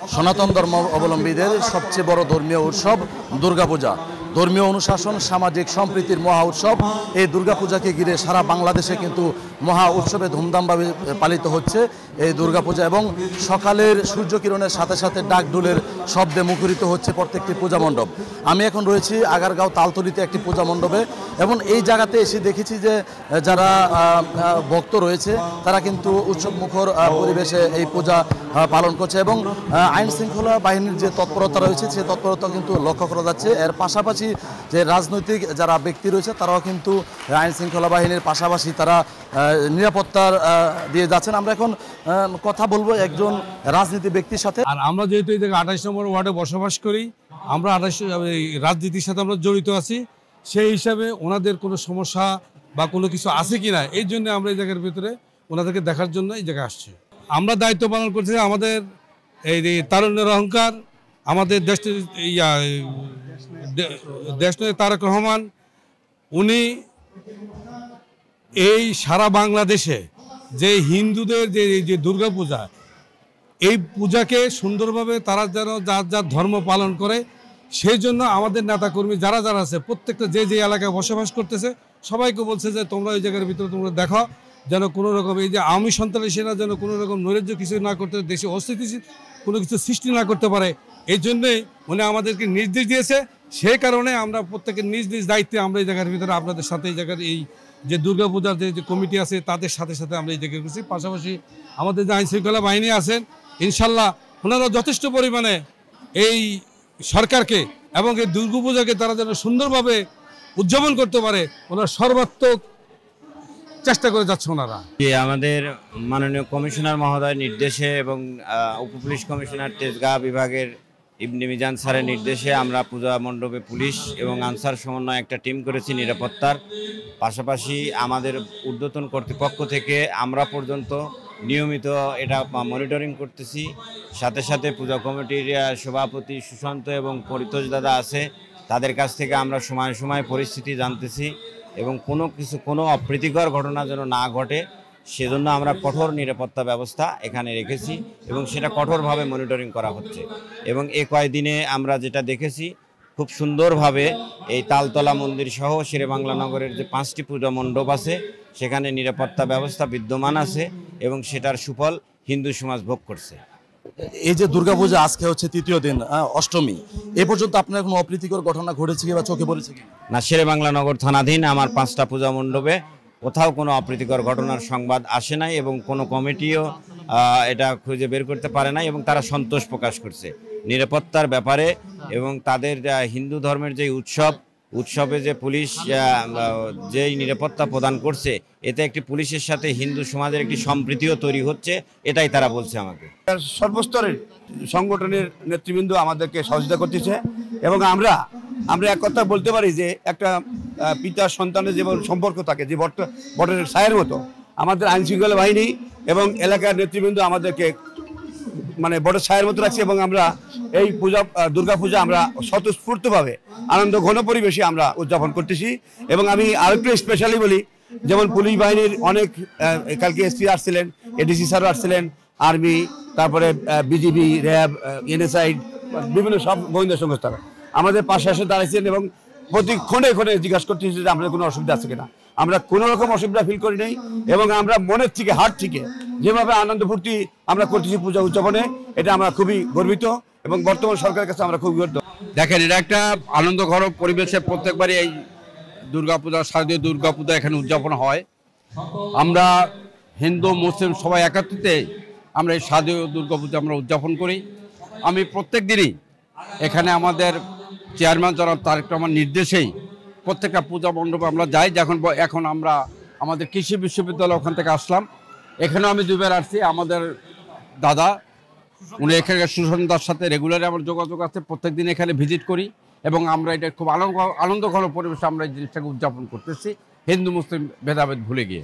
সনাতন ধর্ম অবলম্বীদের সবচেয়ে বড় ধর্মীয় উৎসব দুর্গাপূজা। ধর্মীয় অনুশাসন, সামাজিক সম্প্রীতির মহা উৎসব। এই দুর্গাপূজাকে ঘিরে সারা বাংলাদেশে কিন্তু মহা উৎসবে ধুমধামভাবে পালিত হচ্ছে এই দুর্গাপূজা, এবং সকালের সূর্যকিরণের সাথে সাথে ডাকডোলের শব্দে মুখরিত হচ্ছে প্রত্যেকটি পূজা মণ্ডপ। আমি এখন রয়েছি আগারগাঁও তালতলিতে একটি পূজা মণ্ডপে, এবং এই জায়গাতে এসে দেখেছি যে যারা ভক্ত রয়েছে তারা কিন্তু উৎসব মুখর পরিবেশে এই পূজা পালন করছে, এবং আইন শৃঙ্খলা বাহিনীর যে তৎপরতা রয়েছে সেই তৎপরতা কিন্তু লক্ষ্য করা যাচ্ছে। এর পাশাপাশি যে রাজনৈতিক যারা ব্যক্তি রয়েছে তারাও কিন্তু আইন শৃঙ্খলা বাহিনীর পাশাপাশি তারা নিরাপত্তার দিয়ে যাচ্ছেন। আমরা এখন কথা বলবো একজন রাজনীতি ব্যক্তির সাথে। আর আমরা যেহেতু এই জায়গায় 28 নম্বর ওয়ার্ডে বসবাস করি, আমরা রাজনীতির সাথে আমরা জড়িত আছি, সেই হিসাবে ওনাদের কোনো সমস্যা বা কোনো কিছু আছে কিনা এই জন্য আমরা এই জায়গার ভিতরে ওনাদেরকে দেখার জন্য এই জায়গায় আসছি। আমরা দায়িত্ব পালন করছি আমাদের এই তারুণ্যের অহংকার, আমাদের দেশনেতা তারেক রহমান, উনি এই সারা বাংলাদেশে যে হিন্দুদের যে দুর্গাপূজা, এই পূজাকে সুন্দরভাবে তারা যেন যার যার ধর্ম পালন করে, সেই জন্য আমাদের নেতাকর্মী যারা যারা আছে প্রত্যেকটা যে এলাকায় বসবাস করতেছে সবাইকে বলছে যে তোমরা ওই জায়গার ভিতরে তোমরা দেখো যেন কোনো রকম এই যে আওয়ামী সন্ত্রাসীরা যেন কোনো রকম নৈরাজ্য কিছু না করতে, দেশে অস্থিতিশীল কোনো কিছু সৃষ্টি না করতে পারে। এই জন্যই উনি আমাদেরকে নির্দেশ দিয়েছে। সেই কারণে আমরা প্রত্যেকের নিজ নিজ দায়িত্বে আমরা এই জায়গার ভিতরে আপনাদের সাথে এই জায়গার এই যে দুর্গাপূজার যে কমিটি আছে তাদের সাথে সাথে আমরা এই জায়গায় করছি। পাশাপাশি আমাদের যে আইন শৃঙ্খলা বাহিনী আছেন, ইনশাল্লাহ ওনারা যথেষ্ট পরিমাণে এই সরকারকে এবং এই দুর্গাপূজাকে তারা যেন সুন্দরভাবে উদযাপন করতে পারে ওনারা সর্বাত্মক চেষ্টা করে যাচ্ছে ওনারা। আমাদের মাননীয় কমিশনার মহোদয়ের নির্দেশে এবং উপপুলিশ কমিশনার তেজগাঁও বিভাগের ইবনে মিজান স্যারের নির্দেশে আমরা পূজা মণ্ডপে পুলিশ এবং আনসার সমন্বয়ে একটা টিম করেছি নিরাপত্তার। পাশাপাশি আমাদের ঊর্ধ্বতন কর্তৃপক্ষ থেকে আমরা পর্যন্ত নিয়মিত এটা মনিটরিং করতেছি। সাথে সাথে পূজা কমিটির সভাপতি সুশান্ত এবং পরিতোষ দাদা আছে, তাদের কাছ থেকে আমরা সময় সময় পরিস্থিতি জানতেছি এবং কোনো অপ্রীতিকর ঘটনা যেন না ঘটে সেজন্য আমরা কঠোর নিরাপত্তা ব্যবস্থা এখানে রেখেছি এবং সেটা কঠোরভাবে মনিটরিং করা হচ্ছে। এবং এ কয়েকদিনে আমরা যেটা দেখেছি খুব সুন্দরভাবে এই তালতলা মন্দির সহ শেরেবাংলা নগরের যে 5টি পূজা মণ্ডপ আছে সেখানে নিরাপত্তা ব্যবস্থা বিদ্যমান আছে এবং সেটার সুফল হিন্দু সমাজ ভোগ করছে। এই যে দুর্গাপূজা আজকে হচ্ছে তৃতীয় দিন, অষ্টমী, এ পর্যন্ত আপনার কোনো অপ্রীতিকর ঘটনা ঘটেছে কি বা চোখে পড়েছে কি? না, শেরেবাংলা নগর থানাধীন আমার 5টা পূজা মণ্ডপে কোথাও কোনো অপ্রীতিকর ঘটনার সংবাদ আসে নাই এবং কোনো কমিটিও এটা খুঁজে বের করতে পারে নাই এবং তারা সন্তোষ প্রকাশ করছে নিরাপত্তার ব্যাপারে। এবং তাদের হিন্দু ধর্মের যে উৎসবে যে পুলিশ যেই নিরাপত্তা প্রদান করছে এতে একটি পুলিশের সাথে হিন্দু সমাজের একটি সম্প্রীতিও তৈরি হচ্ছে, এটাই তারা বলছে আমাকে। সর্বস্তরের সংগঠনের নেতৃবৃন্দ আমাদেরকে সহযোগিতা করতেছে এবং আমরা এক কথা বলতে পারি যে একটা পিতা সন্তানের যে সম্পর্ক থাকে, যে বটের ছায়ের মতো আমাদের আইন শৃঙ্খলা বাহিনী এবং এলাকার নেতৃবৃন্দ আমাদেরকে মানে বটের ছায়ের মতো রাখছে এবং আমরা এই দুর্গাপূজা আমরা স্বতঃস্ফূর্তভাবে আনন্দ ঘন পরিবেশে আমরা উদযাপন করতেছি। এবং আমি আরেকটু স্পেশালি বলি, যেমন পুলিশ বাহিনীর অনেক কালকে এসপি আসছিলেন, এডিসি স্যারও আসছিলেন, আর্মি, তারপরে বিজিবি, র্যাব, এনএসআই, বিভিন্ন সব গোয়েন্দা সংস্থারা আমাদের পাশে এসে দাঁড়িয়েছেন এবং প্রতি ক্ষণে জিজ্ঞাসা করতেছি যে আমাদের কোনো অসুবিধা আছে কিনা। আমরা কোনো রকম অসুবিধা ফিল করি নাই এবং আমরা মনের থেকে হার্ট থেকে যেভাবে আনন্দ ফুর্তি আমরা করতেছি পূজা উদযাপনে, এটা আমরা খুবই গর্বিত এবং বর্তমান সরকারের কাছে আমরা খুবই গর্বিত। দেখেন, এটা একটা আনন্দঘন পরিবেশে প্রত্যেকবারই এই দুর্গাপূজা, শারদীয় দুর্গাপূজা এখানে উদযাপন হয়। আমরা হিন্দু মুসলিম সবাই একত্রিতে আমরা এই শারদীয় দুর্গাপূজা আমরা উদযাপন করি। আমি প্রত্যেক দিনই এখানে আমাদের চেয়ারম্যান জনাব তারেক রহমান নির্দেশেই প্রত্যেকটা পূজা মণ্ডপে আমরা যাই। এখন আমরা আমাদের কৃষি বিশ্ববিদ্যালয় ওখান থেকে আসলাম, এখানেও আমি 2বার আসছি। আমাদের দাদা উনি এখানকার সুশান্তদার সাথে রেগুলারই আমার যোগাযোগ আছে, প্রত্যেক দিন এখানে ভিজিট করি এবং আমরা এটা খুব আনন্দঘন পরিবেশে আমরা এই জিনিসটাকে উদযাপন করতেছি হিন্দু মুসলিম ভেদাভেদ ভুলে গিয়ে।